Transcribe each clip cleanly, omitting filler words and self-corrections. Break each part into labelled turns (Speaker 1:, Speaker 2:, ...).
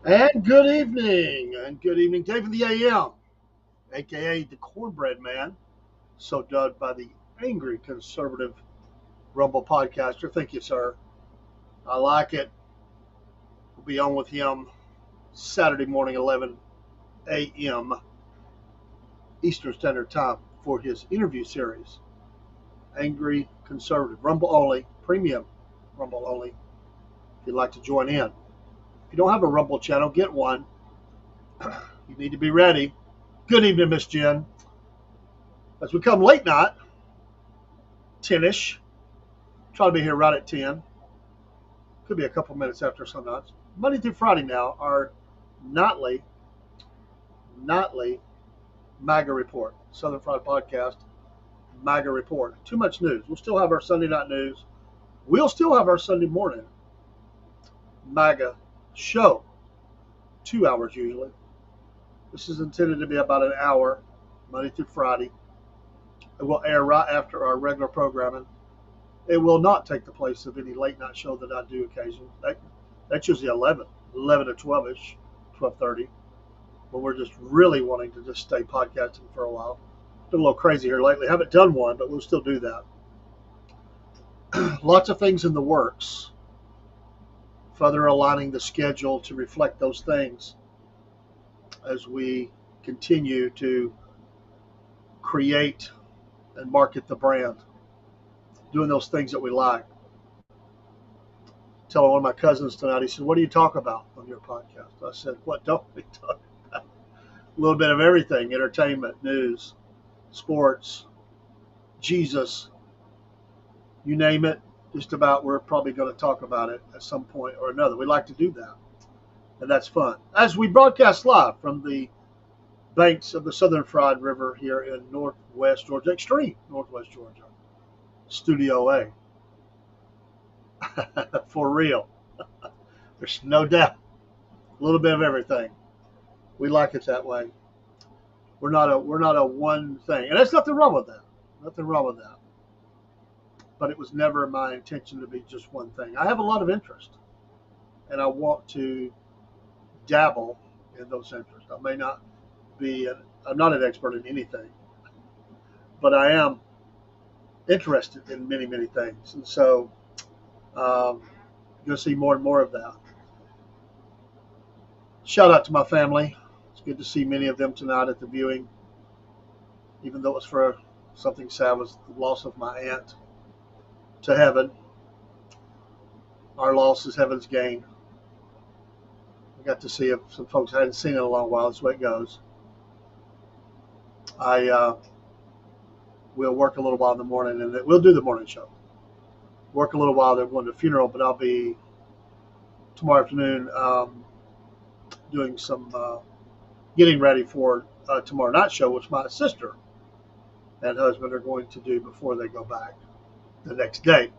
Speaker 1: And good evening, David the AM, aka the Cornbread Man, so dubbed by the angry conservative Rumble podcaster. Thank you, sir. I like it. We'll be on with him Saturday morning, 11 a.m. Eastern Standard Time for his interview series. Angry conservative, Rumble only, premium Rumble only. If you'd like to join in. If you don't have a Rumble channel, get one. You need to be ready. Good evening, Miss Jen. As we come late night, 10-ish. Try to be here right at 10. Could be a couple minutes after some nights. Monday through Friday now, our nightly MAGA Report. Southern Fried Podcast, MAGA Report. Too much news. We'll still have our Sunday night news. We'll still have our Sunday morning MAGA show. 2 hours usually. This is intended to be about an hour, Monday through Friday. It will air right after our regular programming. It will not take the place of any late night show that I do occasionally. That's usually 11 to 12-ish, 12:30, when we're just really wanting to just stay podcasting for a while. Been a little crazy here lately. Haven't done one, but we'll still do that. Lots of things in the works. Further aligning the schedule to reflect those things as we continue to create and market the brand. Doing those things that we like. Telling one of my cousins tonight, he said, "What do you talk about on your podcast?" I said, "What don't we talk about?" A little bit of everything: entertainment, news, sports, Jesus, you name it, just about. We're probably going to talk about it at some point or another. We like to do that, and that's fun. As we broadcast live from the banks of the Southern Fried River here in Northwest Georgia, extreme Northwest Georgia, Studio A. For real. There's no doubt. A little bit of everything. We like it that way. We're not a one thing. And there's nothing wrong with that. Nothing wrong with that. But it was never my intention to be just one thing. I have a lot of interest. And I want to dabble in those interests. I may not be I'm not an expert in anything. But I am interested in many, many things. And so you're going to see more and more of that. Shout out to my family. It's good to see many of them tonight at the viewing. Even though it was for something sad, was the loss of my aunt to heaven. Our loss is heaven's gain. I got to see some folks I hadn't seen in a long while. That's the way it goes. I will work a little while in the morning, and we'll do the morning show. Work a little while. They're going to the funeral, but I'll be tomorrow afternoon doing some getting ready for tomorrow night show, which my sister and husband are going to do before they go back the next day.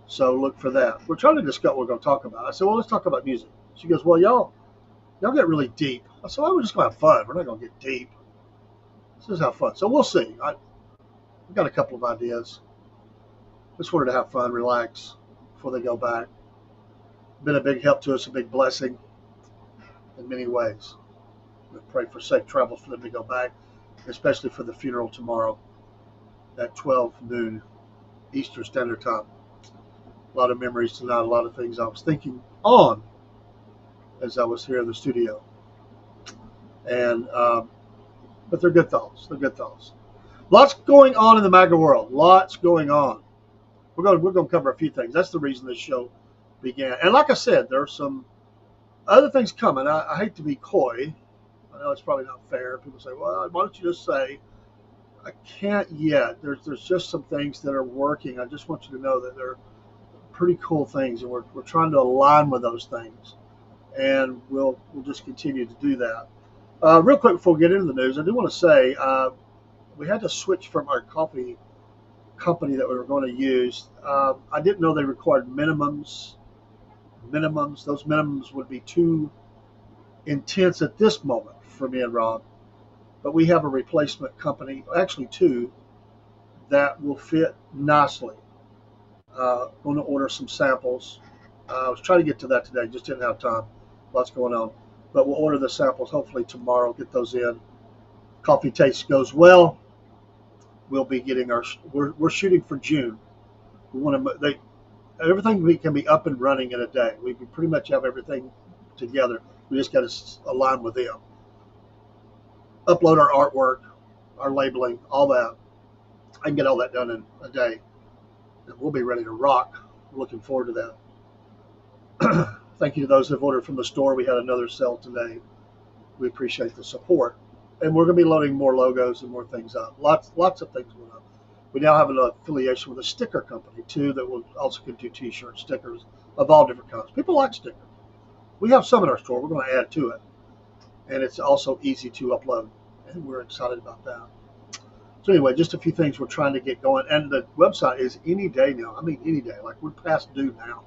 Speaker 1: So look for that. We're trying to discuss what we're going to talk about. I said, well, let's talk about music. She goes, well, y'all get really deep. I said, well, we're just going to have fun. We're not going to get deep. Let's just have fun. So we'll see. I've got a couple of ideas. Just wanted to have fun, relax before they go back. Been a big help to us, a big blessing in many ways. We pray for safe travels for them to go back, especially for the funeral tomorrow at 12 noon Eastern Standard Time. A lot of memories tonight, a lot of things I was thinking on as I was here in the studio. And but they're good thoughts. They're good thoughts. Lots going on in the MAGA world. Lots going on. We're going to cover a few things. That's the reason this show began. And like I said, there are some other things coming. I hate to be coy. I know it's probably not fair. People say, well, why don't you just say, I can't yet. There's just some things that are working. I just want you to know that they're pretty cool things, and we're trying to align with those things. And we'll just continue to do that. Real quick before we get into the news, I do want to say we had to switch from our coffee company that we were going to use. I didn't know they required minimums. Those minimums would be too intense at this moment for me and Rob. But we have a replacement company, actually two, that will fit nicely. Going to order some samples. I was trying to get to that today, just didn't have time. Lots going on. But we'll order the samples hopefully tomorrow, get those in. Coffee taste goes well. We'll be getting we're shooting for June. We want to, everything can be up and running in a day. We can pretty much have everything together. We just got to align with them. Upload our artwork, our labeling, all that. I can get all that done in a day. And we'll be ready to rock. We're looking forward to that. Thank you to those who have ordered from the store. We had another sale today. We appreciate the support. And we're going to be loading more logos and more things up. Lots of things going on. We now have an affiliation with a sticker company, too, that will also can do T-shirts, stickers of all different kinds. People like stickers. We have some in our store. We're going to add to it. And it's also easy to upload. And we're excited about that. So anyway, just a few things we're trying to get going. And the website is any day now. I mean, any day. Like, we're past due now.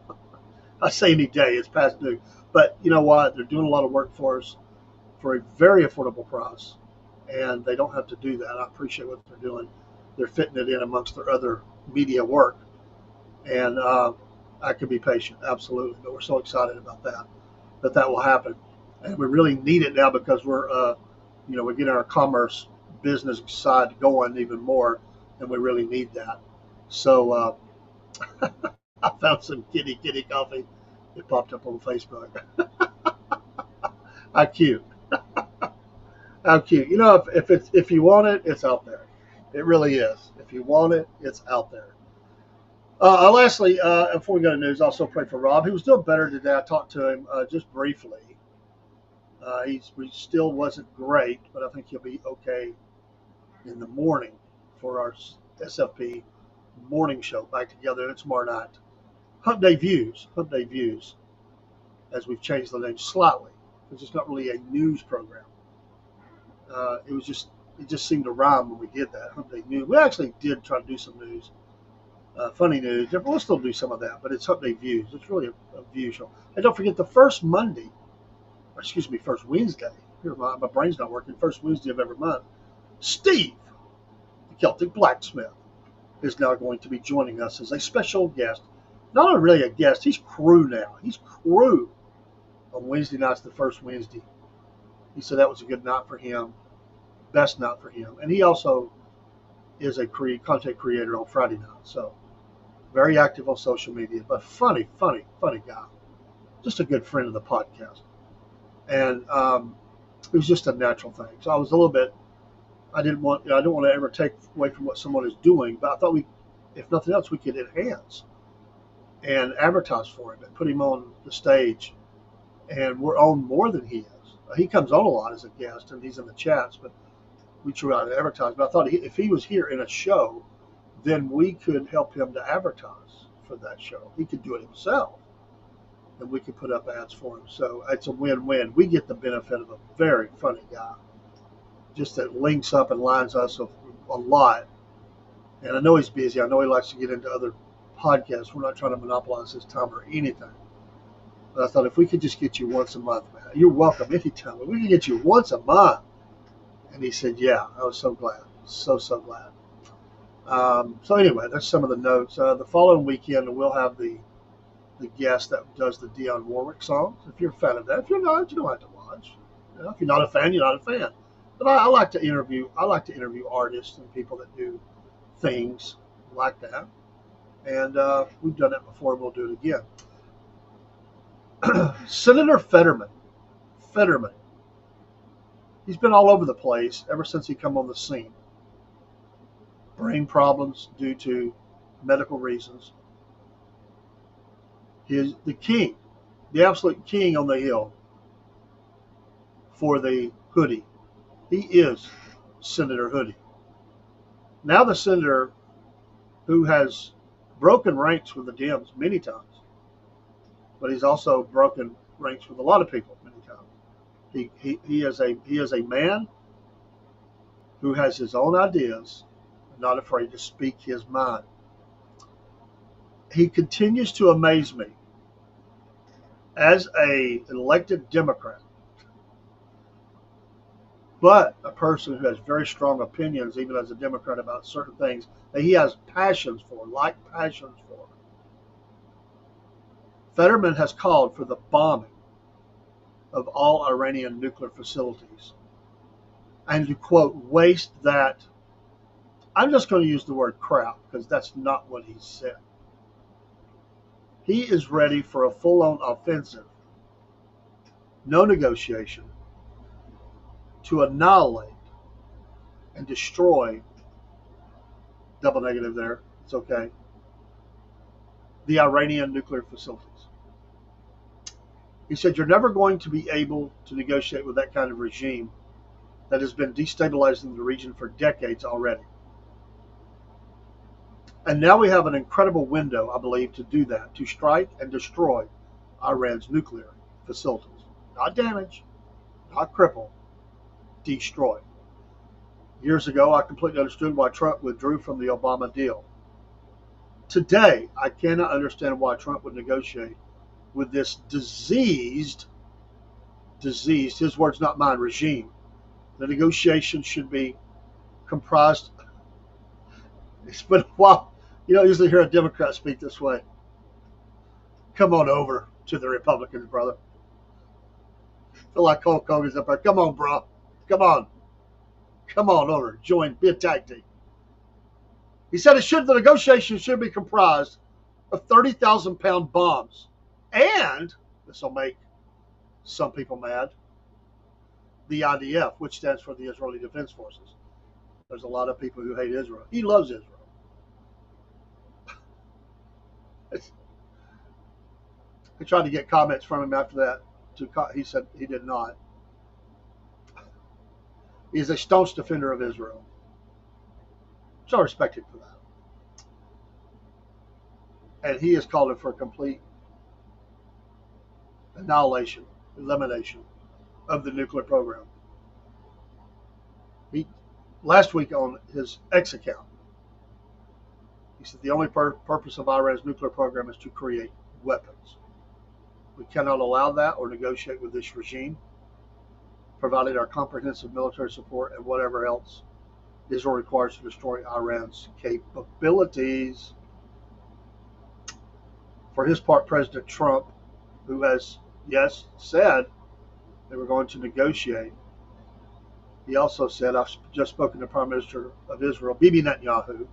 Speaker 1: I say any day, it's past due. But you know what? They're doing a lot of work for us for a very affordable price, and they don't have to do that. I appreciate what they're doing. They're fitting it in amongst their other media work, and I could be patient, absolutely. But we're so excited about that will happen, and we really need it now because we're getting our commerce business side going even more, and we really need that. So I found some kitty coffee. It popped up on Facebook. How cute! How cute! You know, if you want it, it's out there. It really is. If you want it, it's out there. Lastly, before we go to news, also pray for Rob. He was doing better today. I talked to him just briefly. He still wasn't great, but I think he'll be okay in the morning for our SFP morning show back together. And it's tomorrow night. Hump Day Views, as we've changed the name slightly, because it's not really a news program. It just seemed to rhyme when we did that. Hump Day News. We actually did try to do some news, funny news. We'll still do some of that, but it's Hump Day Views. It's really a view show. And don't forget the first Wednesday. Here, my brain's not working. First Wednesday of every month. Steve, the Celtic blacksmith, is now going to be joining us as a special guest. Not only really a guest, he's crew now. He's crew on Wednesday nights, the first Wednesday. He said that was a good night for him, best night for him. And he also is a content creator on Friday night. So very active on social media, but funny guy. Just a good friend of the podcast. And it was just a natural thing. So I was a little bit, I don't want to ever take away from what someone is doing, but I thought if nothing else, we could enhance and advertise for him and put him on the stage. And we're on more than he is. He comes on a lot as a guest and he's in the chats, but we try to advertise. But I thought if he was here in a show, then we could help him to advertise for that show. He could do it himself, and we could put up ads for him. So it's a win-win. We get the benefit of a very funny guy, just that links up and lines us a lot. And I know he's busy. I know he likes to get into other podcasts. We're not trying to monopolize his time or anything. But I thought if we could just get you once a month, man, you're welcome anytime. But we could get you once a month. And he said, yeah. I was so glad. So glad. So anyway, that's some of the notes. The following weekend, we'll have the guest that does the Dionne Warwick songs. If you're a fan of that. If you're not, you don't have to watch. If you're not a fan, you're not a fan. But I like to interview artists and people that do things like that. And we've done that before, and we'll do it again. Senator Fetterman. He's been all over the place ever since he come on the scene. Brain problems due to medical reasons. He is the king, the absolute king on the hill for the hoodie. He is Senator Hoodie. Now the senator who has broken ranks with the Dems many times, but he's also broken ranks with a lot of people many times. He is a man who has his own ideas, not afraid to speak his mind. He continues to amaze me as an elected Democrat, but a person who has very strong opinions, even as a Democrat, about certain things that he has passions for. Fetterman has called for the bombing of all Iranian nuclear facilities and to, quote, waste that. I'm just going to use the word crap because that's not what he said. He is ready for a full-on offensive, no negotiation, to annihilate and destroy, double negative there, it's okay, the Iranian nuclear facilities. He said, you're never going to be able to negotiate with that kind of regime that has been destabilizing the region for decades already. And now we have an incredible window, I believe, to do that, to strike and destroy Iran's nuclear facilities. Not damage, not cripple, destroy. Years ago, I completely understood why Trump withdrew from the Obama deal. Today, I cannot understand why Trump would negotiate with this diseased, his words not mine, regime. The negotiations should be comprised. It's been a while. You don't usually hear a Democrat speak this way. Come on over to the Republicans, brother. I feel like Hulk Hogan's up there. Come on, bro. Come on. Come on over. Join. Be a tag team. He said the negotiations should be comprised of 30,000-pound bombs. And, this will make some people mad, the IDF, which stands for the Israeli Defense Forces. There's a lot of people who hate Israel. He loves Israel. I tried to get comments from him after that. He said he did not. He is a staunch defender of Israel. So I respect him for that. And he is calling for a complete annihilation, elimination of the nuclear program. Last week on his X account, he said the only purpose of Iran's nuclear program is to create weapons. We cannot allow that or negotiate with this regime, providing our comprehensive military support and whatever else Israel requires to destroy Iran's capabilities. For his part, President Trump, who has, yes, said they were going to negotiate, he also said, I've just spoken to Prime Minister of Israel, Bibi Netanyahu,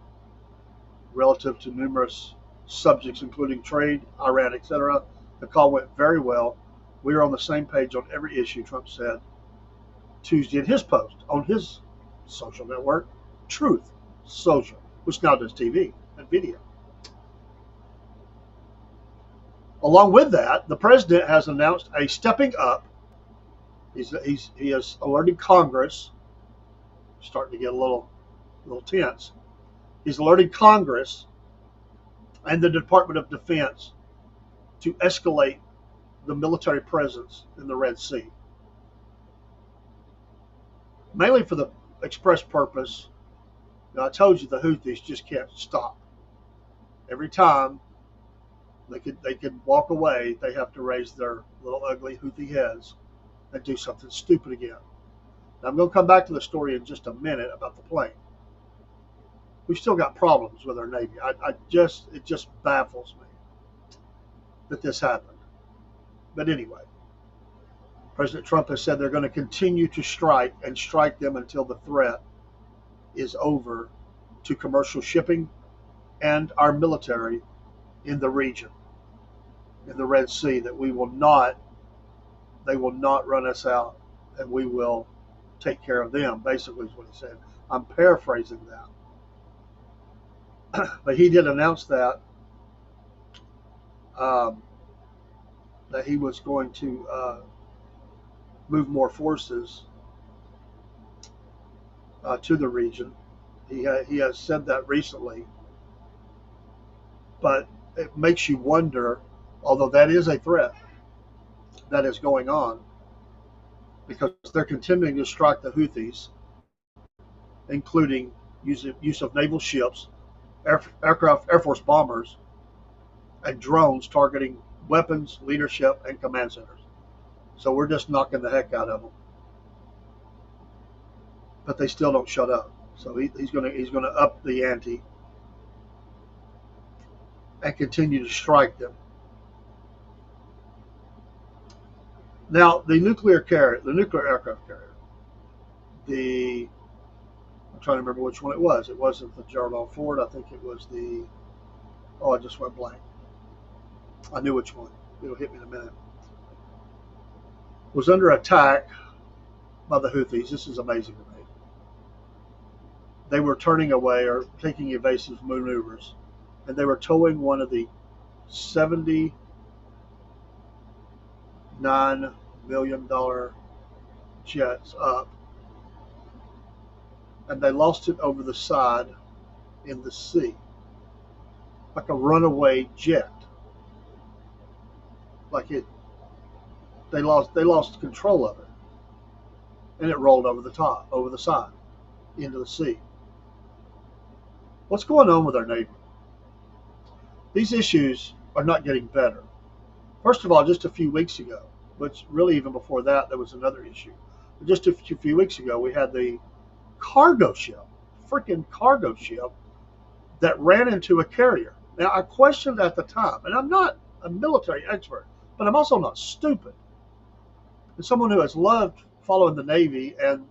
Speaker 1: relative to numerous subjects, including trade, Iran, etc. The call went very well. We are on the same page on every issue, Trump said Tuesday in his post on his social network, Truth Social, which now does TV and video. Along with that, the president has announced a stepping up. He has alerted Congress, starting to get a little tense. He's alerted Congress and the Department of Defense to escalate the military presence in the Red Sea. Mainly for the express purpose, I told you the Houthis just can't stop. Every time they could walk away, they have to raise their little ugly Houthi heads and do something stupid again. Now, I'm going to come back to the story in just a minute about the plane. We've still got problems with our Navy. It just baffles me that this happened. But anyway, President Trump has said they're going to continue to strike them until the threat is over to commercial shipping and our military in the region, in the Red Sea, that they will not run us out and we will take care of them, basically is what he said. I'm paraphrasing that. But he did announce that he was going to move more forces to the region. He has said that recently, but it makes you wonder, although that is a threat that is going on, because they're continuing to strike the Houthis, including use of naval ships, aircraft, Air Force bombers, and drones targeting weapons, leadership, and command centers. So we're just knocking the heck out of them. But they still don't shut up. So he's going to up the ante and continue to strike them. Now, the nuclear aircraft carrier, I'm trying to remember which one it was. It wasn't the Gerald Ford. I think it was I just went blank. I knew which one. It'll hit me in a minute. Was under attack by the Houthis. This is amazing to me. They were turning away or taking evasive maneuvers, and they were towing one of the $79 million jets up, and they lost it over the side in the sea, like a runaway jet. They lost control of it, and it rolled over the side, into the sea. What's going on with our Navy? These issues are not getting better. First of all, just a few weeks ago, which really even before that, there was another issue. But just a few weeks ago, we had the cargo ship, freaking cargo ship, that ran into a carrier. Now, I questioned at the time, and I'm not a military expert, but I'm also not stupid. As someone who has loved following the Navy, and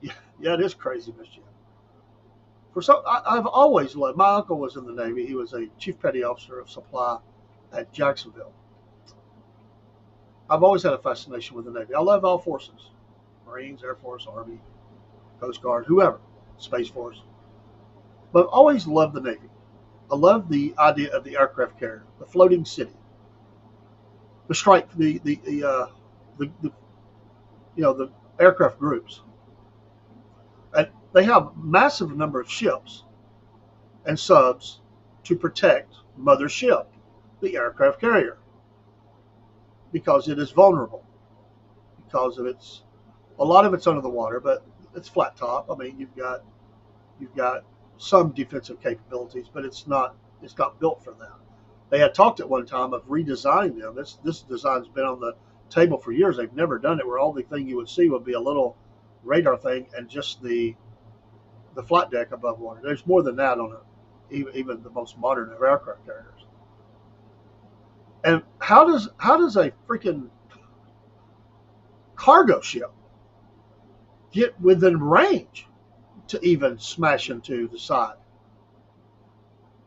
Speaker 1: yeah, it is crazy, Miss Jim. I've always loved. My uncle was in the Navy. He was a chief petty officer of supply at Jacksonville. I've always had a fascination with the Navy. I love all forces: Marines, Air Force, Army, Coast Guard, whoever, Space Force. But I've always loved the Navy. I love the idea of the aircraft carrier, the floating city, the strike, the the aircraft groups. And they have massive number of ships and subs to protect mother ship, the aircraft carrier, because it is vulnerable, because of its a lot of it's under the water, but it's flat top. I mean, you've got some defensive capabilities, but it's not built for that. They had talked at one time of redesigning them. This design's been on the table for years. They've never done it, where all the thing you would see would be a little radar thing and just the flight deck above water. There's more than that on it, even the most modern of aircraft carriers. And how does a freaking cargo ship get within range to even smash into the side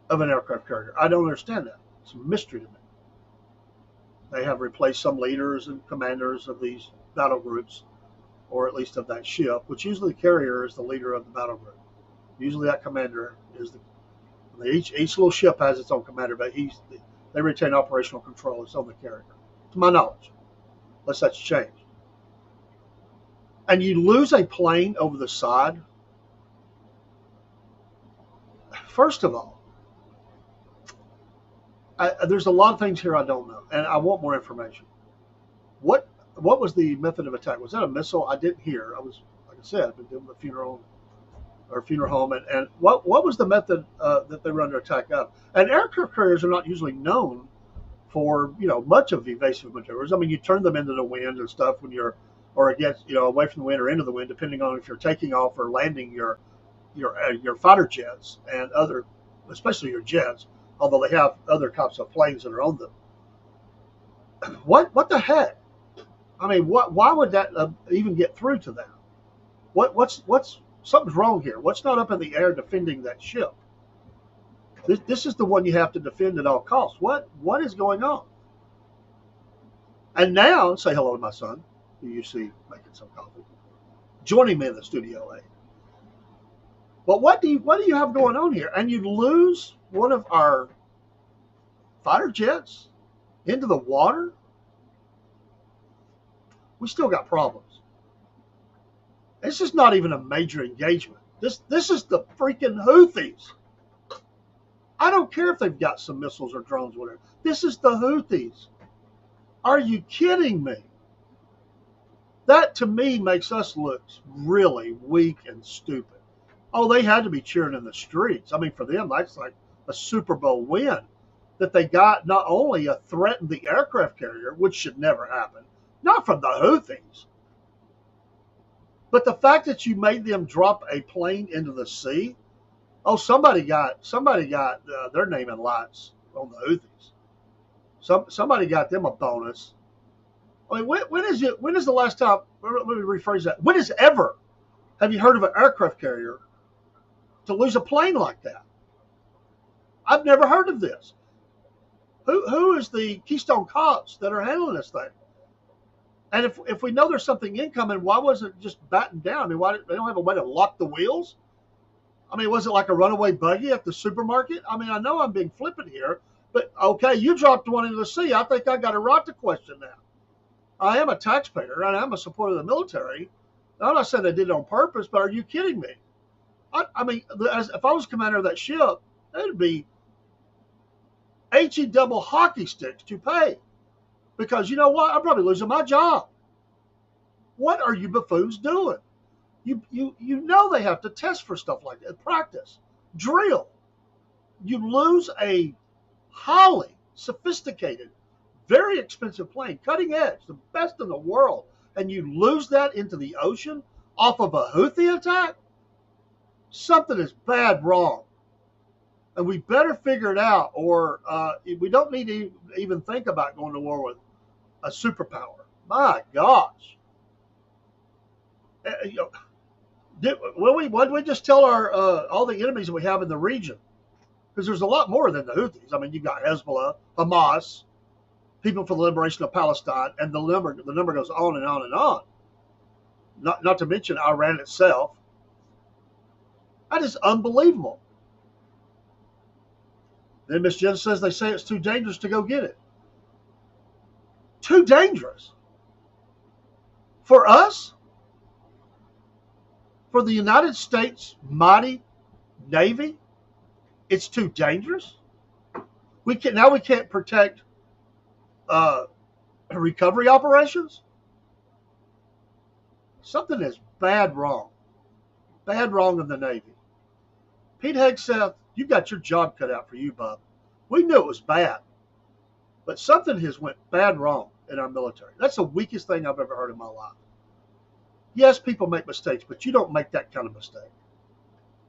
Speaker 1: of an aircraft carrier? I don't understand that. It's a mystery to me. They have replaced some leaders and commanders of these battle groups, or at least of that ship, which usually the carrier is the leader of the battle group. Usually that commander is each little ship has its own commander, but they retain operational control. It's on the carrier, to my knowledge, unless that's changed. And you lose a plane over the side. First of all, there's a lot of things here I don't know, and I want more information. What was the method of attack? Was that a missile? I didn't hear. I was, like I said, I've been doing the funeral home, and what was the method that they were under attack of? And aircraft carriers are not usually known for much of evasive maneuvers. I mean, you turn them into the wind and stuff when you're or against away from the wind or into the wind, depending on if you're taking off or landing your fighter jets and other, especially your jets. Although they have other types of planes that are on them. What the heck? I mean, why would that even get through to them? What's something's wrong here? What's not up in the air defending that ship? This is the one you have to defend at all costs. What is going on? And now, say hello to my son, who you see making some coffee, joining me in the studio. But what do you have going on here? And you lose one of our fighter jets into the water? We still got problems. This is not even a major engagement. This is the freaking Houthis. I don't care if they've got some missiles or drones, whatever. This is the Houthis. Are you kidding me? That to me makes us look really weak and stupid. Oh, they had to be cheering in the streets. I mean, for them, that's like a Super Bowl win, that they got not only threatened the aircraft carrier, which should never happen, not from the Houthis, but the fact that you made them drop a plane into the sea. Oh, somebody got their name in lights on the Houthis. Somebody got them a bonus. I mean, when is the last time? Let me rephrase that. When is ever have you heard of an aircraft carrier to lose a plane like that? I've never heard of this. Who is the Keystone Cops that are handling this thing? And if we know there's something incoming, why wasn't it just battened down? I mean, why they don't have a way to lock the wheels? I mean, was it like a runaway buggy at the supermarket? I mean, I know I'm being flippant here, but okay, you dropped one into the sea. I think I got a right to question that. I am a taxpayer and I'm a supporter of the military. I'm not saying they did it on purpose, but are you kidding me? I mean, if I was commander of that ship, it'd be HE double hockey sticks to pay. Because you know what? I'm probably losing my job. What are you buffoons doing? You know they have to test for stuff like that, practice, drill. You lose a highly sophisticated, very expensive plane, cutting edge, the best in the world, and you lose that into the ocean off of a Houthi attack? Something is bad wrong. And we better figure it out, or we don't need to even think about going to war with a superpower. My gosh. You know, what did we just tell our all the enemies that we have in the region? Because there's a lot more than the Houthis. I mean, you've got Hezbollah, Hamas, People for the Liberation of Palestine, and the number goes on and on and on. Not to mention Iran itself. That is unbelievable. Then Miss Jen says they say it's too dangerous to go get it. Too dangerous? For us? For the United States mighty Navy? It's too dangerous? We can't protect recovery operations? Something is bad wrong. Bad wrong in the Navy. Pete Hegseth, you got your job cut out for you, bub. We knew it was bad. But something has went bad wrong in our military. That's the weakest thing I've ever heard in my life. Yes, people make mistakes, but you don't make that kind of mistake.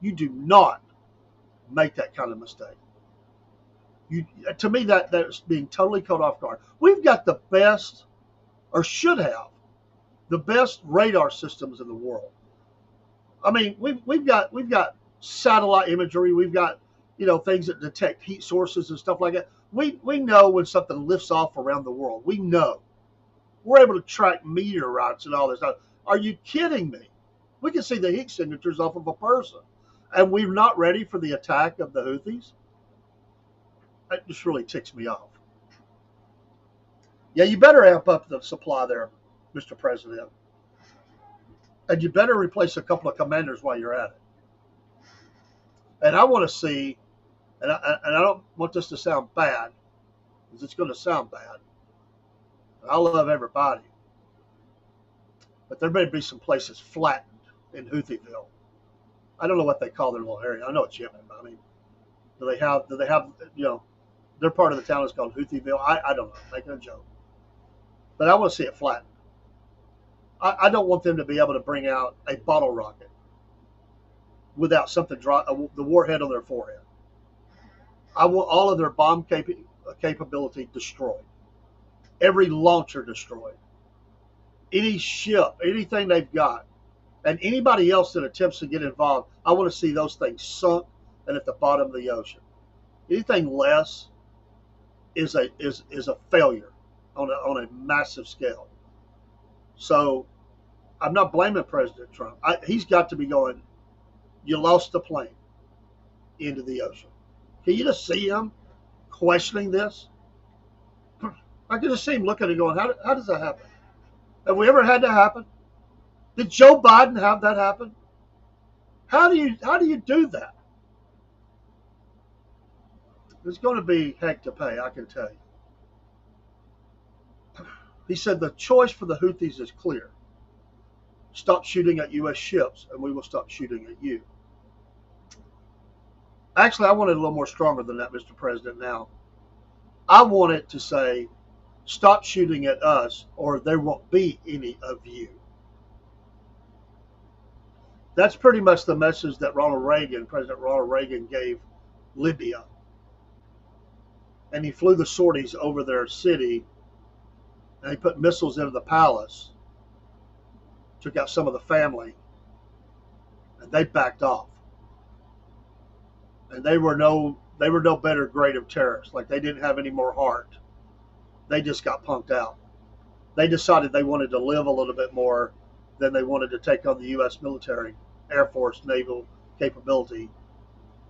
Speaker 1: You do not make that kind of mistake. To me, that's being totally caught off guard. We've got the best, or should have, the best radar systems in the world. I mean, we've got satellite imagery. We've got things that detect heat sources and stuff like that. We know when something lifts off around the world. We know. We're able to track meteorites and all this stuff. Are you kidding me? We can see the heat signatures off of a person. And we're not ready for the attack of the Houthis? That just really ticks me off. Yeah, you better amp up the supply there, Mr. President. And you better replace a couple of commanders while you're at it. And I want to see, and I don't want this to sound bad, because it's going to sound bad. I love everybody. But there may be some places flattened in Houthiville. I don't know what they call their little area. I know it's Yemen, but I mean, do they have, their part of the town is called Houthiville. I don't know, making a joke. But I want to see it flattened. I don't want them to be able to bring out a bottle rocket without something the warhead on their forehead. I want all of their bomb capability destroyed. Every launcher destroyed. Any ship, anything they've got, and anybody else that attempts to get involved, I want to see those things sunk and at the bottom of the ocean. Anything less is a failure on a massive scale. So I'm not blaming President Trump. He's got to be going, you lost the plane into the ocean. Can you just see him questioning this? I can just see him looking and going, how does that happen? Have we ever had that happen? Did Joe Biden have that happen? How do you do that? There's going to be heck to pay, I can tell you. He said the choice for the Houthis is clear. Stop shooting at U.S. ships, and we will stop shooting at you. Actually, I want it a little more stronger than that, Mr. President, now. I want it to say, stop shooting at us, or there won't be any of you. That's pretty much the message that President Ronald Reagan gave Libya. And he flew the sorties over their city, and he put missiles into the palace, took out some of the family, and they backed off. And they were no better grade of terrorists. Like, they didn't have any more heart. They just got punked out. They decided they wanted to live a little bit more than they wanted to take on the U.S. military, Air Force, naval capability,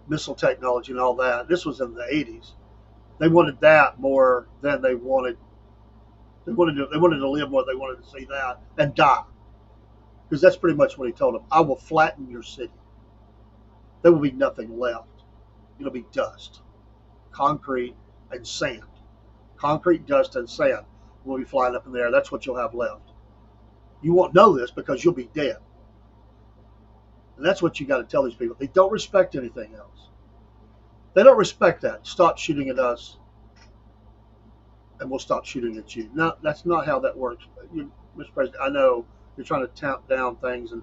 Speaker 1: missile technology, and all that. This was in the 80s. They wanted that more than they wanted. They wanted to live more. They wanted to see that and die. Because that's pretty much what he told them. I will flatten your city. There will be nothing left. It'll be dust, concrete, and sand. Concrete, dust, and sand will be flying up in the air. That's what you'll have left. You won't know this because you'll be dead. And that's what you got to tell these people. They don't respect anything else. They don't respect that. Stop shooting at us, and we'll stop shooting at you. No, that's not how that works. Mr. President, I know you're trying to tamp down things, and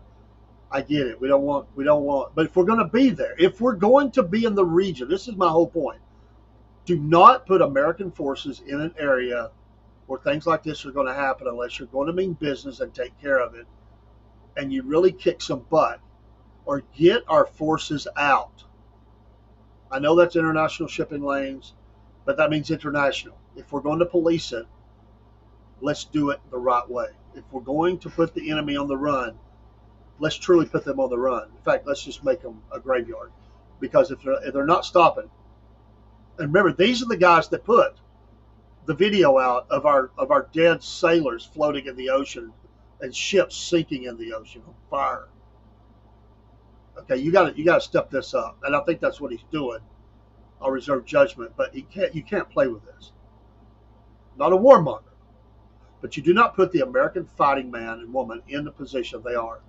Speaker 1: I get it. We don't want, but if we're going to be there, if we're going to be in the region, this is my whole point. Do not put American forces in an area where things like this are going to happen unless you're going to mean business and take care of it, and you really kick some butt, or get our forces out. I know that's international shipping lanes, but that means international. If we're going to police it, let's do it the right way. If we're going to put the enemy on the run, let's truly put them on the run. In fact, let's just make them a graveyard. Because if they're not stopping, and remember, these are the guys that put the video out of our dead sailors floating in the ocean and ships sinking in the ocean on fire. Okay, you got to step this up, and I think that's what he's doing. I'll reserve judgment, but you can't play with this. Not a warmonger, but you do not put the American fighting man and woman in the position they are.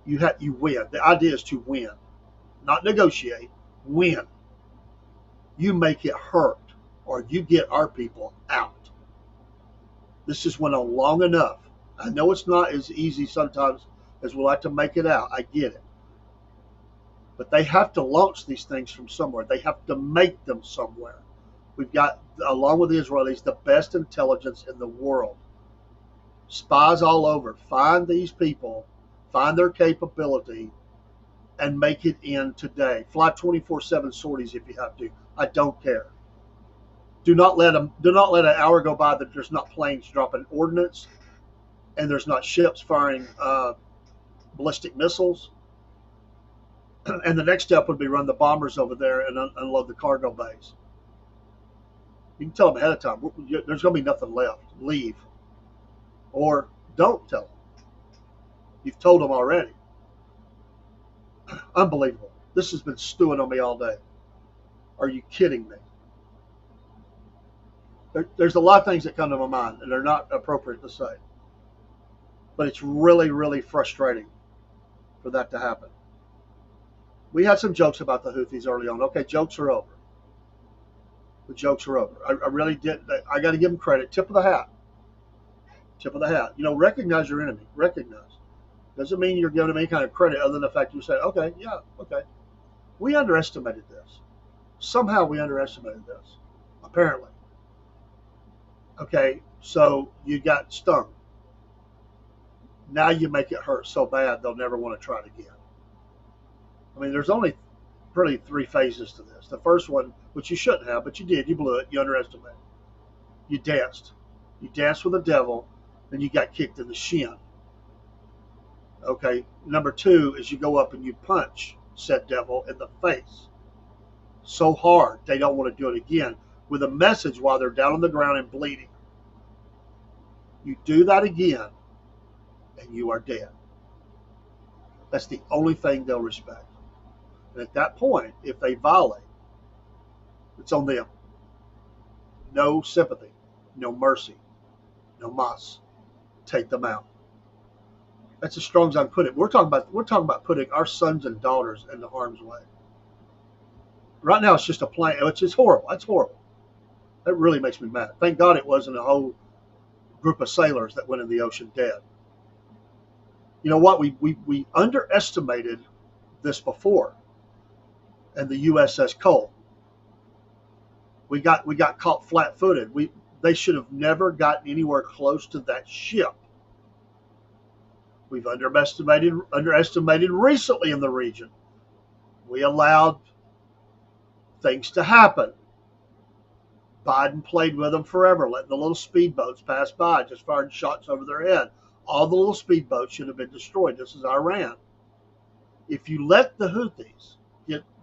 Speaker 1: You win. The idea is to win, not negotiate. Win. You make it hurt, or you get our people out. This has went on long enough. I know it's not as easy sometimes as we like to make it out. I get it. But they have to launch these things from somewhere. They have to make them somewhere. We've got, along with the Israelis, the best intelligence in the world. Spies all over. Find these people, find their capability, and make it in today. Fly 24/7 sorties if you have to. I don't care. Do not let an hour go by that there's not planes dropping ordnance, and there's not ships firing ballistic missiles. And the next step would be run the bombers over there and unload the cargo bays. You can tell them ahead of time, there's going to be nothing left. Leave. Or don't tell them. You've told them already. Unbelievable. This has been stewing on me all day. Are you kidding me? There's a lot of things that come to my mind, and they're not appropriate to say. But it's really, really frustrating for that to happen. We had some jokes about the Houthis early on. Okay, jokes are over. The jokes are over. I really did. I got to give them credit. Tip of the hat. Tip of the hat. Recognize your enemy. Recognize. Doesn't mean you're giving them any kind of credit other than the fact you say, okay, yeah, okay. We underestimated this. Somehow we underestimated this. Apparently. Okay, so you got stung. Now you make it hurt so bad they'll never want to try it again. I mean, there's only really 3 phases to this. The first one, which you shouldn't have, but you did. You blew it. You underestimated. You danced. You danced with the devil, and you got kicked in the shin. Okay. Number 2 is you go up and you punch said devil in the face so hard they don't want to do it again, with a message while they're down on the ground and bleeding. You do that again, and you are dead. That's the only thing they'll respect. And at that point, if they violate, it's on them. No sympathy, no mercy, no mas. Take them out. That's as strong as I can put it. We're talking about putting our sons and daughters into harm's way. Right now, it's just a plane, which is horrible. That's horrible. That really makes me mad. Thank God it wasn't a whole group of sailors that went in the ocean dead. You know what? We underestimated this before. And the USS Cole. We got caught flat-footed. They should have never gotten anywhere close to that ship. We've underestimated recently in the region. We allowed things to happen. Biden played with them forever, letting the little speedboats pass by, just firing shots over their head. All the little speedboats should have been destroyed. This is Iran. If you let the Houthis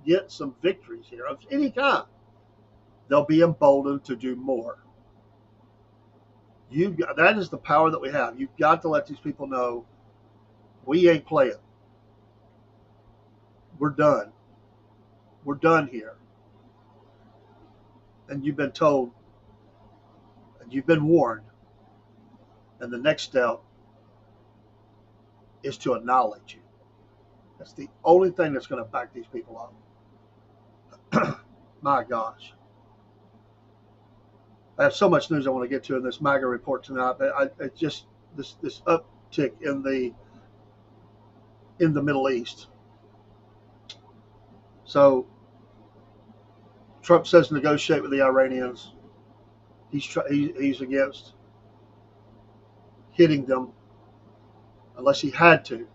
Speaker 1: get some victories here of any kind, they'll be emboldened to do more. That is the power that we have. You've got to let these people know we ain't playing. We're done. We're done here. And you've been told, and you've been warned, and the next step is to annihilate you. That's the only thing that's going to back these people up. My gosh. I have so much news I want to get to in this MAGA report tonight, but it just this uptick in the Middle East. So Trump says negotiate with the Iranians. He's against hitting them unless he had to.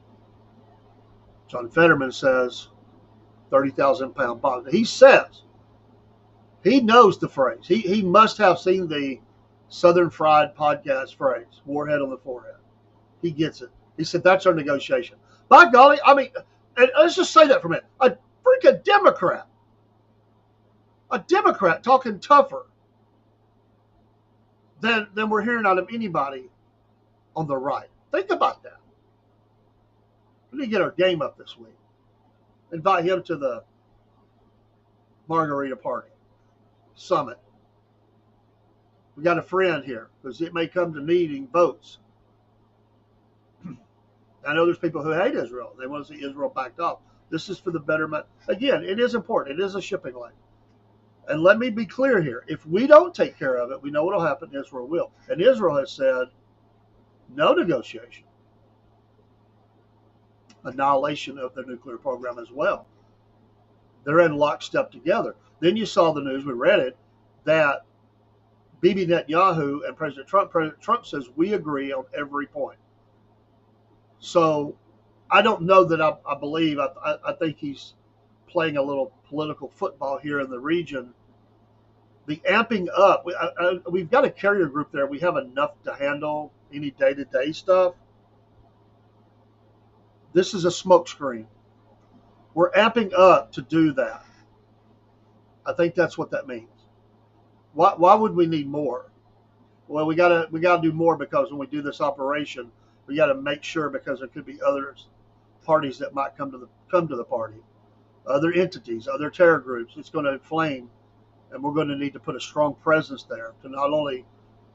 Speaker 1: John Fetterman says 30,000-pound bomb. He says he knows the phrase. He must have seen the Southern Fried podcast phrase, warhead on the forehead. He gets it. He said that's our negotiation. By golly, I mean, and let's just say that for a minute. A freaking Democrat talking tougher than we're hearing out of anybody on the right. Think about that. We need to get our game up this week. Invite him to the Margarita Party Summit. We got a friend here because it may come to needing votes. I know there's people who hate Israel. They want to see Israel backed off. This is for the betterment. Again, it is important. It is a shipping lane. And let me be clear here. If we don't take care of it, we know what will happen. Israel will. And Israel has said no negotiation. Annihilation of the nuclear program as well. They're in lockstep together. Then you saw the news, we read it, that Bibi Netanyahu and President Trump says we agree on every point. So I don't know that I believe, I think he's playing a little political football here in the region. The amping up, we've got a carrier group there. We have enough to handle any day-to-day stuff. This is a smokescreen. We're amping up to do that. I think that's what that means. Why would we need more? Well, we gotta do more because when we do this operation, we got to make sure because there could be other parties that might come to the party, other entities, other terror groups. It's going to inflame, and we're going to need to put a strong presence there to not only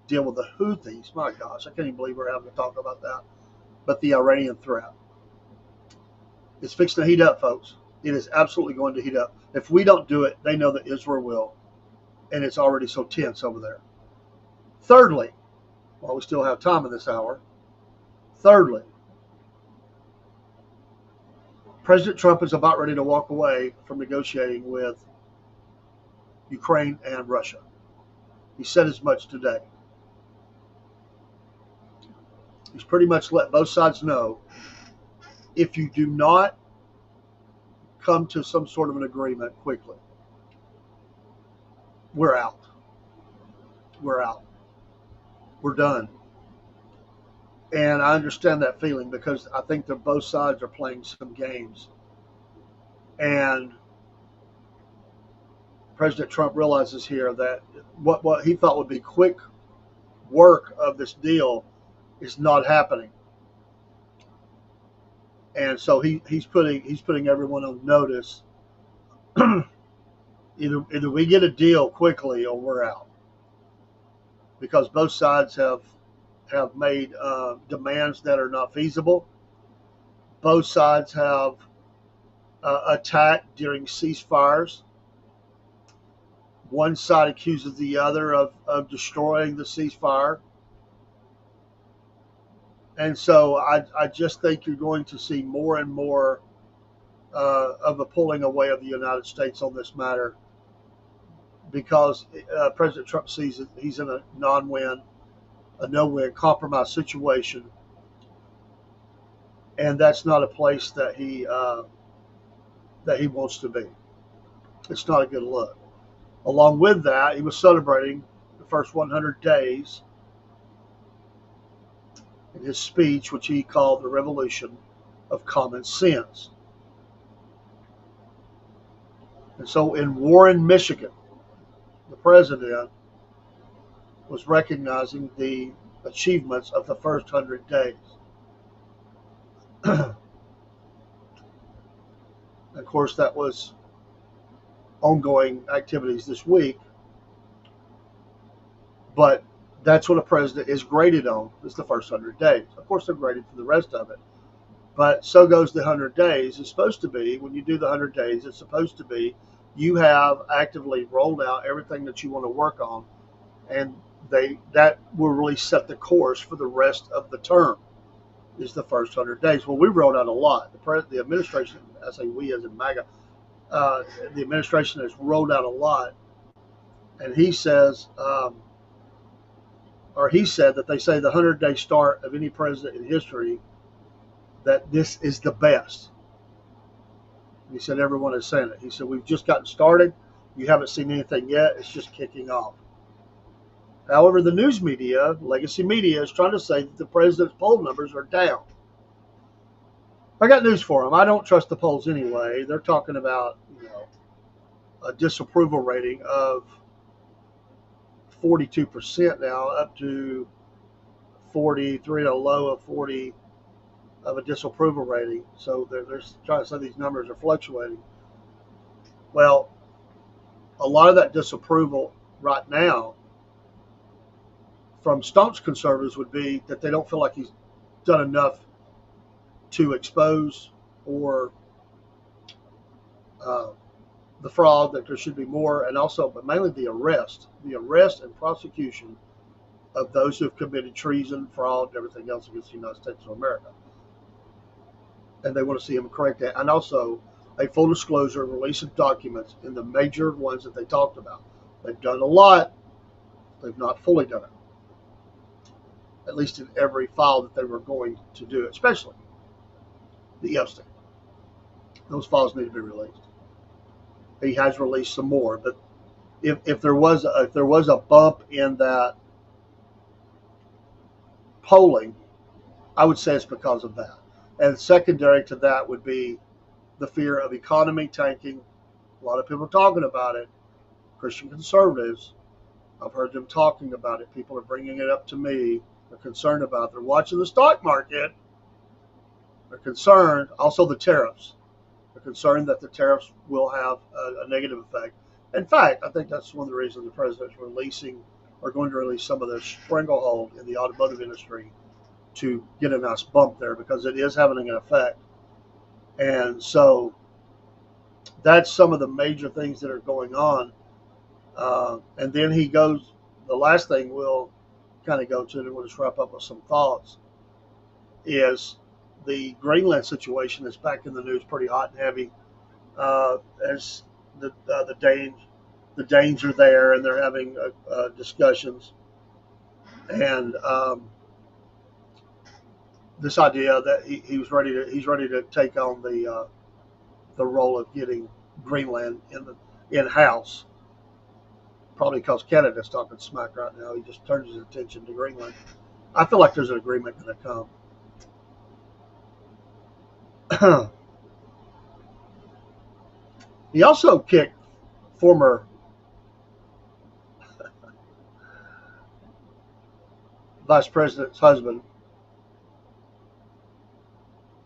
Speaker 1: deal with the Houthis. My gosh, I can't even believe we're having to talk about that, but the Iranian threat. It's fixing to heat up, folks. It is absolutely going to heat up. If we don't do it, they know that Israel will, and it's already so tense over there. Thirdly, while we still have time in this hour, President Trump is about ready to walk away from negotiating with Ukraine and Russia. He said as much today. He's pretty much let both sides know if you do not come to some sort of an agreement quickly, we're out. We're done. And I understand that feeling because I think that both sides are playing some games. And President Trump realizes here that what he thought would be quick work of this deal is not happening. And so he's putting everyone on notice. Either we get a deal quickly or we're out. Because both sides have made demands that are not feasible. Both sides have attacked during ceasefires. One side accuses the other of destroying the ceasefire. And so I just think you're going to see more and more of a pulling away of the United States on this matter because President Trump sees that he's in a a no-win compromise situation, and that's not a place that he wants to be. It's not a good look. Along with that, he was celebrating the first 100 days in his speech, which he called the Revolution of Common Sense. And so in Warren, Michigan, the president was recognizing the achievements of the first 100 days. Of course, that was ongoing activities this week. But that's what a president is graded on, is the first 100 days. Of course, they're graded for the rest of it. But so goes the 100 days. It's supposed to be, when you do the 100 days, it's supposed to be you have actively rolled out everything that you want to work on and that will really set the course for the rest of the term. Is the first 100 days. Well, we rolled out a lot. The administration, I say we as in MAGA, the administration has rolled out a lot, and he says, or he said that they say the 100-day start of any president in history, that this is the best. He said everyone is saying it. He said we've just gotten started. You haven't seen anything yet. It's just kicking off. However, the news media, legacy media, is trying to say that the president's poll numbers are down. I got news for them. I don't trust the polls anyway. They're talking about, a disapproval rating of 42% now, up to 43, a low of 40 of a disapproval rating. So they're trying to say these numbers are fluctuating. Well, a lot of that disapproval right now from staunch conservatives would be that they don't feel like he's done enough to expose or the fraud, that there should be more, and also, but mainly the arrest and prosecution of those who have committed treason, fraud, and everything else against the United States of America. And they want to see him correct that. And also a full disclosure and release of documents in the major ones that they talked about. They've done a lot. They've not fully done it. At least in every file that they were going to do, especially the Epstein. Those files need to be released. He has released some more, but if there was a bump in that polling, I would say it's because of that. And secondary to that would be the fear of economy tanking. A lot of people are talking about it. Christian conservatives, I've heard them talking about it. People are bringing it up to me. They're concerned about it. They're watching the stock market. They're concerned. Also the tariffs. They're concerned that the tariffs will have a negative effect. In fact, I think that's one of the reasons the president's going to release some of their stranglehold in the automotive industry to get a nice bump there, because it is having an effect. And so that's some of the major things that are going on. And then he goes, the last thing we'll kind of go to, and we'll just wrap up with some thoughts, is the Greenland situation is back in the news pretty hot and heavy. As the Danes are there, and they're having discussions. And this idea that he's ready to take on the role of getting Greenland in house, probably because Canada's talking smack right now. He just turns his attention to Greenland. I feel like there's an agreement going to come. He also kicked former vice president's husband,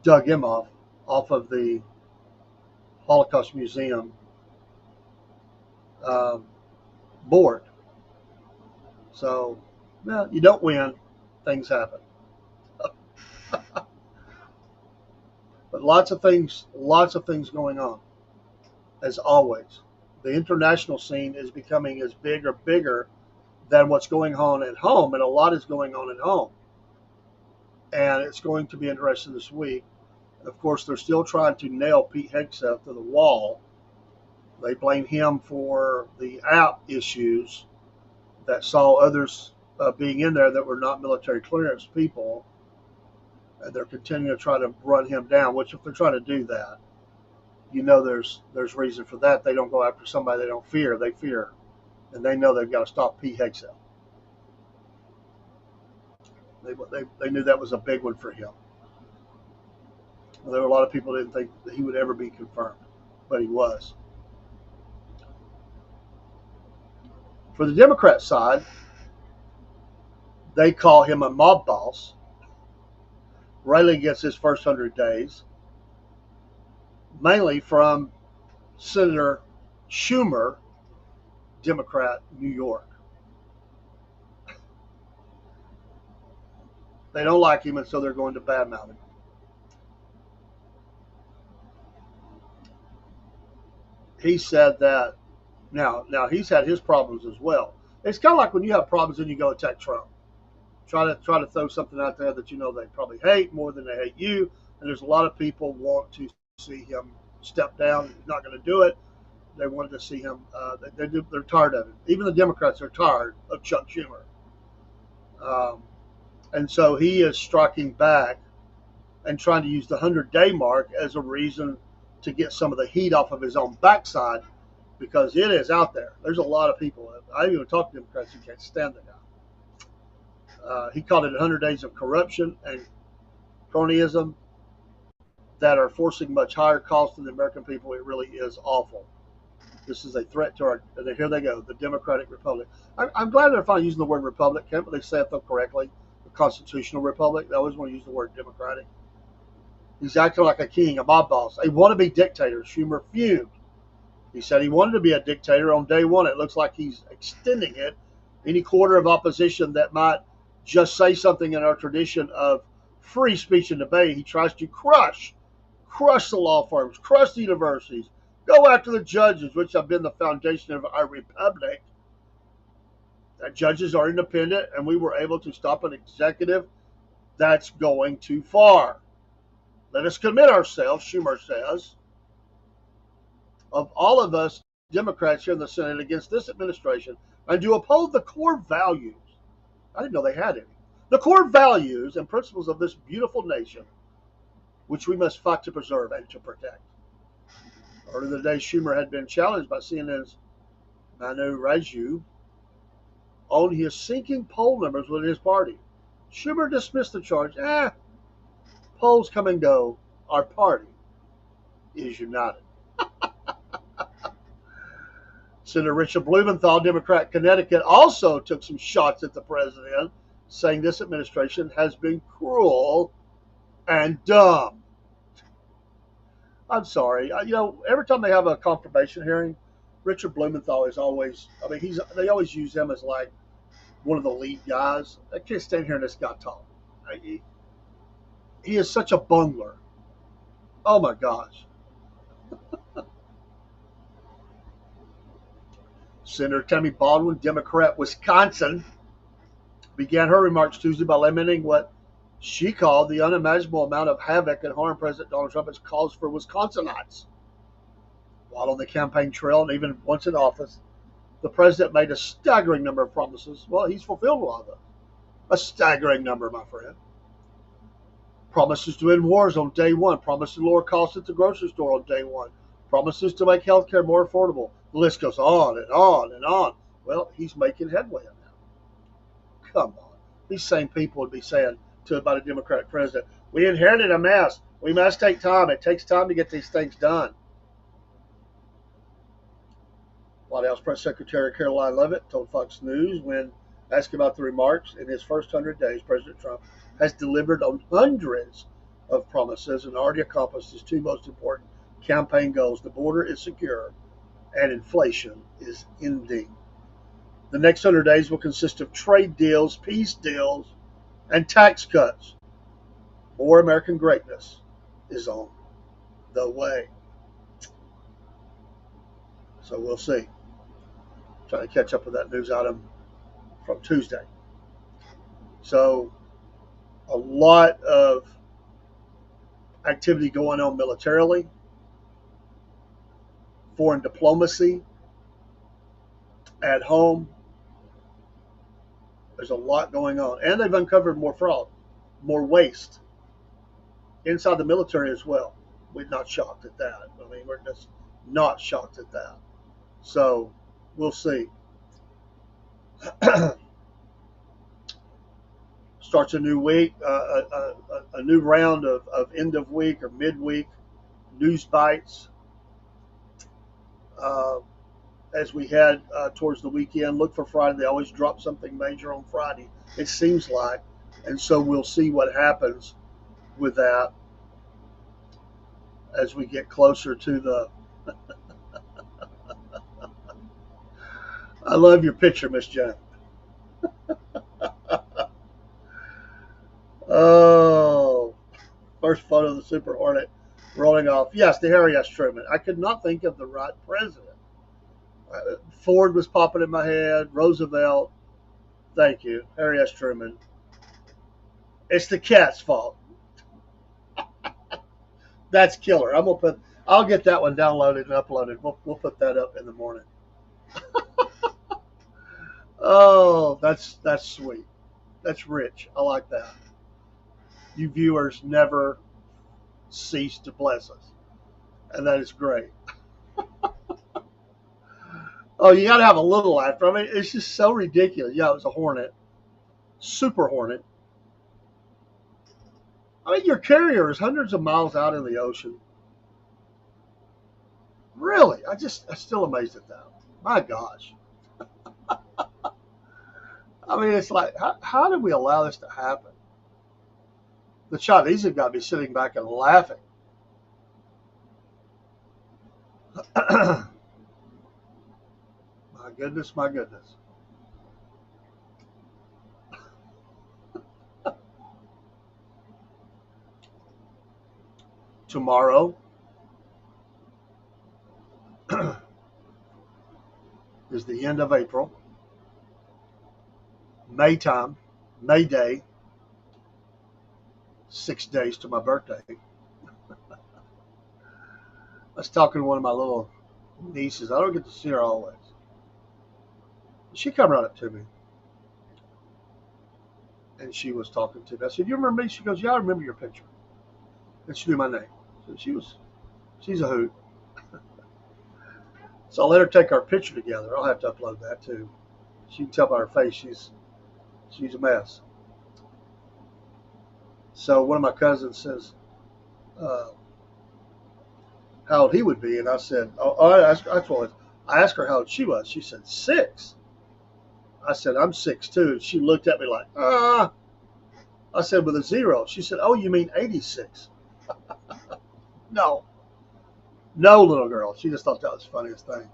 Speaker 1: Doug Emhoff, off of the Holocaust Museum board. So, well, you don't win, things happen. But lots of things going on, as always. The international scene is becoming as bigger than what's going on at home, and a lot is going on at home. And it's going to be interesting this week. Of course, they're still trying to nail Pete Hegseth to the wall. They blame him for the app issues that saw others being in there that were not military clearance people. And they're continuing to try to run him down, which if they're trying to do that, there's reason for that. They don't go after somebody they don't fear. They fear. And they know they've got to stop Pete Hegseth. They knew that was a big one for him. There were a lot of people who didn't think that he would ever be confirmed, but he was. For the Democrat side, they call him a mob boss. Railing gets his first 100 days, mainly from Senator Schumer, Democrat, New York. They don't like him, and so they're going to badmouth him. He said that now he's had his problems as well. It's kind of like when you have problems and you go attack Trump. Try to throw something out there that you know they probably hate more than they hate you. And there's a lot of people want to see him step down. He's not going to do it. They wanted to see him. They're tired of it. Even the Democrats are tired of Chuck Schumer. And so he is striking back and trying to use the 100-day mark as a reason to get some of the heat off of his own backside, because it is out there. There's a lot of people. I even talked to Democrats who can't stand the guy. He called it 100 days of corruption and cronyism that are forcing much higher costs than the American people. It really is awful. This is a threat to our, and here they go, the Democratic Republic. I'm glad they're finally using the word republic. Can't they say it though correctly? The constitutional republic. They always want to use the word democratic. He's acting like a king, a mob boss, a wannabe dictator. Schumer fumed. He said he wanted to be a dictator on day one. It looks like he's extending it. Any quarter of opposition that might just say something in our tradition of free speech and debate, he tries to crush the law firms, crush the universities, go after the judges, which have been the foundation of our republic. That judges are independent, and we were able to stop an executive that's going too far. Let us commit ourselves, Schumer says, of all of us Democrats here in the Senate against this administration, and to uphold the core values. I didn't know they had any. The core values and principles of this beautiful nation, which we must fight to preserve and to protect. Earlier today, Schumer had been challenged by CNN's Manu Raju on his sinking poll numbers within his party. Schumer dismissed the charge. Polls come and go. Our party is united. Senator Richard Blumenthal, Democrat Connecticut, also took some shots at the president, saying this administration has been cruel and dumb. I'm sorry. Every time they have a confirmation hearing, Richard Blumenthal is always, they always use him as like one of the lead guys. I can't stand hearing this guy talk. He is such a bungler. Oh my gosh. Senator Tammy Baldwin, Democrat, Wisconsin, began her remarks Tuesday by lamenting what she called the unimaginable amount of havoc and harm President Donald Trump has caused for Wisconsinites. While on the campaign trail and even once in office, the president made a staggering number of promises. Well, he's fulfilled a lot of them. A staggering number, my friend. Promises to end wars on day one. Promises to lower costs at the grocery store on day one. Promises to make health care more affordable. The list goes on and on and on. Well, he's making headway on that. Come on. These same people would be saying about a Democratic president, we inherited a mess. We must take time. It takes time to get these things done. White House Press Secretary Caroline Leavitt told Fox News when asked about the remarks, in his first 100 days, President Trump has delivered on hundreds of promises and already accomplished his two most important campaign goals. The border is secure and inflation is ending. The next 100 days will consist of trade deals, peace deals, and tax cuts. More American greatness is on the way. So we'll see. Trying to catch up with that news item from Tuesday. So a lot of activity going on militarily, foreign diplomacy, at home. There's a lot going on. And they've uncovered more fraud, more waste inside the military as well. We're not shocked at that. We're just not shocked at that. So we'll see. Starts a new week, a new round of end of week or midweek news bites. As we head towards the weekend, look for Friday. They always drop something major on Friday, it seems like. And so we'll see what happens with that as we get closer to the... I love your picture, Miss Jen. Oh, first photo of the Super Hornet rolling off. Yes, the Harry S. Truman. I could not think of the right president Ford was popping in my head. Roosevelt. Thank you. Harry S. Truman. It's the cat's fault. That's killer. I'm gonna put. I'll get that one downloaded and uploaded. We'll put that up in the morning. Oh, that's sweet. That's rich. I like that. You viewers never cease to bless us, and that is great. Oh, you got to have a little laughter. I mean, it's just so ridiculous. Yeah, it was a Hornet, Super Hornet. I mean, your carrier is hundreds of miles out in the ocean. Really, I'm still amazed at that. My gosh. I mean, it's like, how did we allow this to happen? The Chinese have got to be sitting back and laughing. My goodness, my goodness. Tomorrow is the end of April. May time, May Day, 6 days to my birthday. I was talking to one of my little nieces. I don't get to see her always. She come right up to me, and she was talking to me. I said, "You remember me?" She goes, "Yeah, I remember your picture." And she knew my name. So she's a hoot. So I'll let her take our picture together. I'll have to upload that too. She can tell by her face she's a mess. So one of my cousins says how old he would be, and I said, I asked her how old she was. She said 6. I said, I'm 6'2", and she looked at me like, ah. I said, with a 0. She said, oh, you mean 86? No, no, little girl. She just thought that was the funniest thing.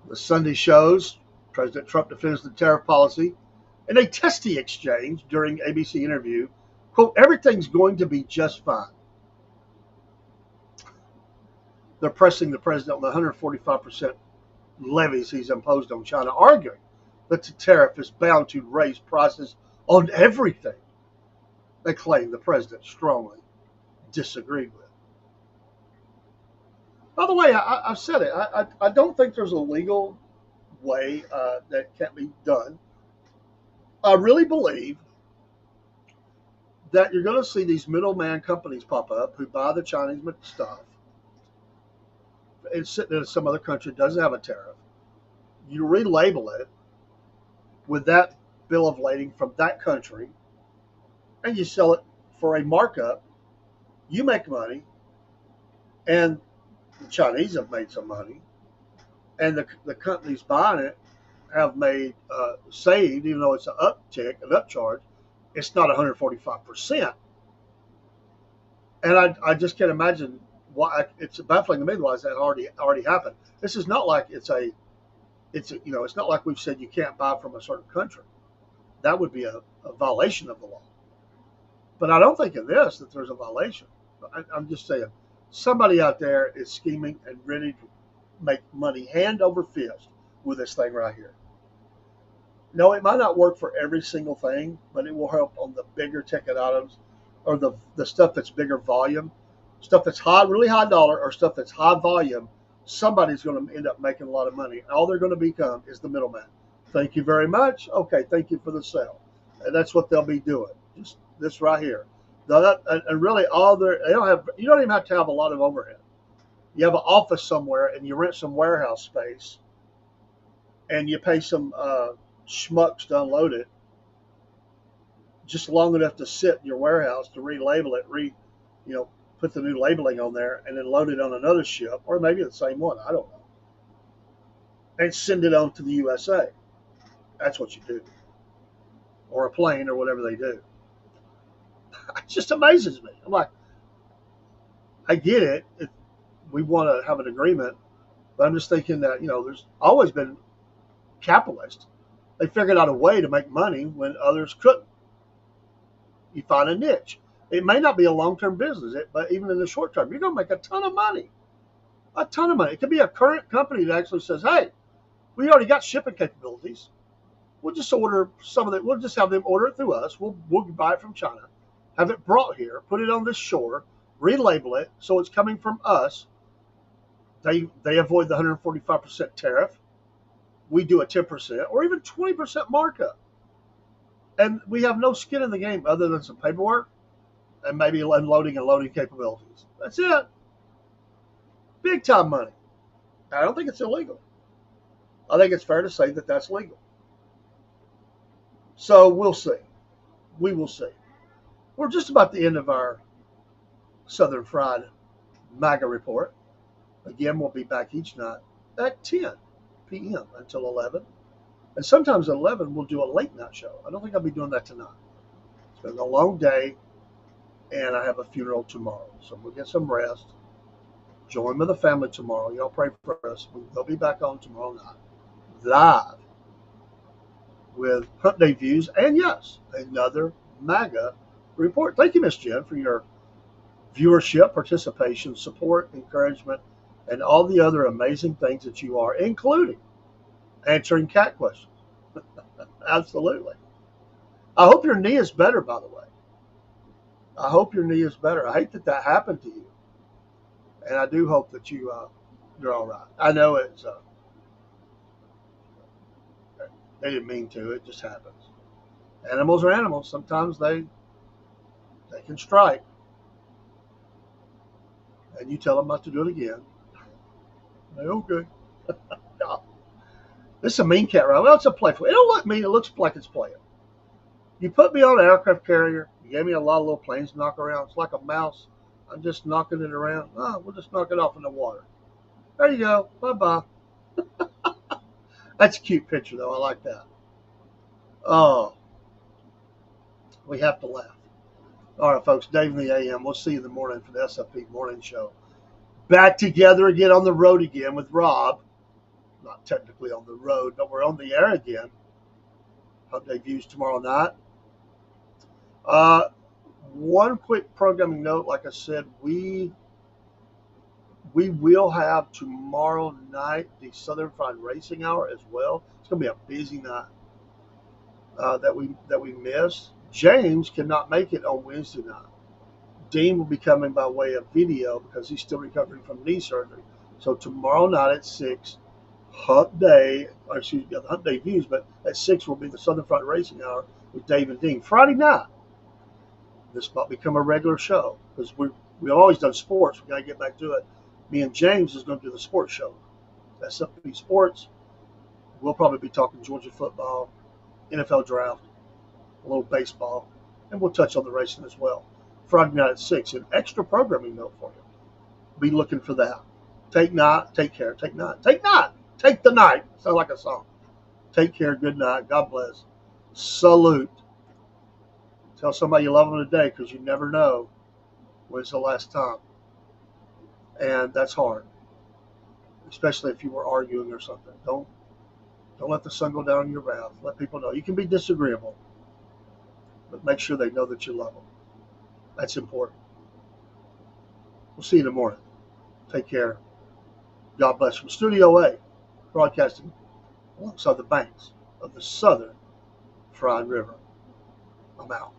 Speaker 1: The Sunday shows President Trump defends the tariff policy in a testy exchange during ABC interview. Quote, everything's going to be just fine. They're pressing the president on the 145% levies he's imposed on China, arguing that the tariff is bound to raise prices on everything. They claim the president strongly disagreed with. By the way, I've said it. I don't think there's a legal way that can be done. I really believe that you're going to see these middleman companies pop up who buy the Chinese stuff. It's sitting in some other country, doesn't have a tariff. You relabel it with that bill of lading from that country, and you sell it for a markup. You make money, and the Chinese have made some money, and the companies buying it have made saved, even though it's an upcharge. It's not 145%, and I just can't imagine why. It's baffling to me why that already happened. This is not like it's not like we've said you can't buy from a certain country. That would be a violation of the law. But I don't think in this that there's a violation. I'm just saying somebody out there is scheming and ready to make money hand over fist with this thing right here. No, it might not work for every single thing, but it will help on the bigger ticket items or the stuff that's bigger volume, stuff that's really high dollar or stuff that's high volume. Somebody's going to end up making a lot of money. All they're going to become is the middleman. Thank you very much. Okay, thank you for the sale. And that's what they'll be doing. Just this right here. And really, you don't even have to have a lot of overhead. You have an office somewhere and you rent some warehouse space, and you pay some schmucks to unload it, just long enough to sit in your warehouse to relabel it, put the new labeling on there, and then load it on another ship, or maybe the same one. I don't know, and send it on to the USA. That's what you do, or a plane, or whatever they do. It just amazes me. I'm like, I get it. We want to have an agreement, but I'm just thinking that there's always been capitalists. They figured out a way to make money when others couldn't. You find a niche. It may not be a long-term business, but even in the short term, you're going to make a ton of money. A ton of money. It could be a current company that actually says, hey, we already got shipping capabilities. We'll just order some of it. We'll just have them order it through us. We'll buy it from China, have it brought here, put it on this shore, relabel it so it's coming from us. They avoid the 145% tariff. We do a 10% or even 20% markup. And we have no skin in the game other than some paperwork and maybe unloading and loading capabilities. That's it. Big time money. I don't think it's illegal. I think it's fair to say that that's legal. So we'll see. We will see. We're just about the end of our Southern Fried MAGA report. Again, we'll be back each night at 10 p.m. until 11. And sometimes at 11, we'll do a late night show. I don't think I'll be doing that tonight. It's been a long day, and I have a funeral tomorrow. So we'll get some rest. Join with the family tomorrow. Y'all pray for us. We'll be back on tomorrow night, live, with Hump Day Views, and yes, another MAGA report. Thank you, Miss Jen, for your viewership, participation, support, encouragement, and all the other amazing things that you are, including answering cat questions. Absolutely. I hope your knee is better, by the way. I hope your knee is better. I hate that happened to you. And I do hope that you're all right. I know it's they didn't mean to. It just happens. Animals are animals. Sometimes they can strike. And you tell them not to do it again. They're okay. No. This is a mean cat, right? Well, it's a playful. It don't look mean. It looks like it's playing. You put me on an aircraft carrier. You gave me a lot of little planes to knock around. It's like a mouse. I'm just knocking it around. Oh, we'll just knock it off in the water. There you go. Bye-bye. That's a cute picture, though. I like that. Oh, we have to laugh. All right, folks. Dave in the AM. We'll see you in the morning for the SFP morning show. Back together again on the road again with Rob. Not technically on the road, but we're on the air again. Hump Day Views tomorrow night. One quick programming note, like I said, we will have tomorrow night the Southern Fried Racing Hour as well. It's going to be a busy night that we missed. James cannot make it on Wednesday night. Dean will be coming by way of video because he's still recovering from knee surgery. So tomorrow night at 6, Hump Day Views, but at 6 will be the Southern Fried Racing Hour with Dave and Dean. Friday night, this might become a regular show because we've always done sports. We got to get back to it. Me and James is going to do the sports show. SFP Sports. We'll probably be talking Georgia football, NFL draft, a little baseball, and we'll touch on the racing as well. Friday night at 6, an extra programming note for you. Be looking for that. Take care. Take the night. Sounds like a song. Take care. Good night. God bless. Salute. Tell somebody you love them today because you never know when's the last time. And that's hard, especially if you were arguing or something. Don't let the sun go down in your wrath. Let people know. You can be disagreeable, but make sure they know that you love them. That's important. We'll see you in the morning. Take care. God bless. From Studio A, broadcasting alongside the banks of the Southern Fried River. I'm out.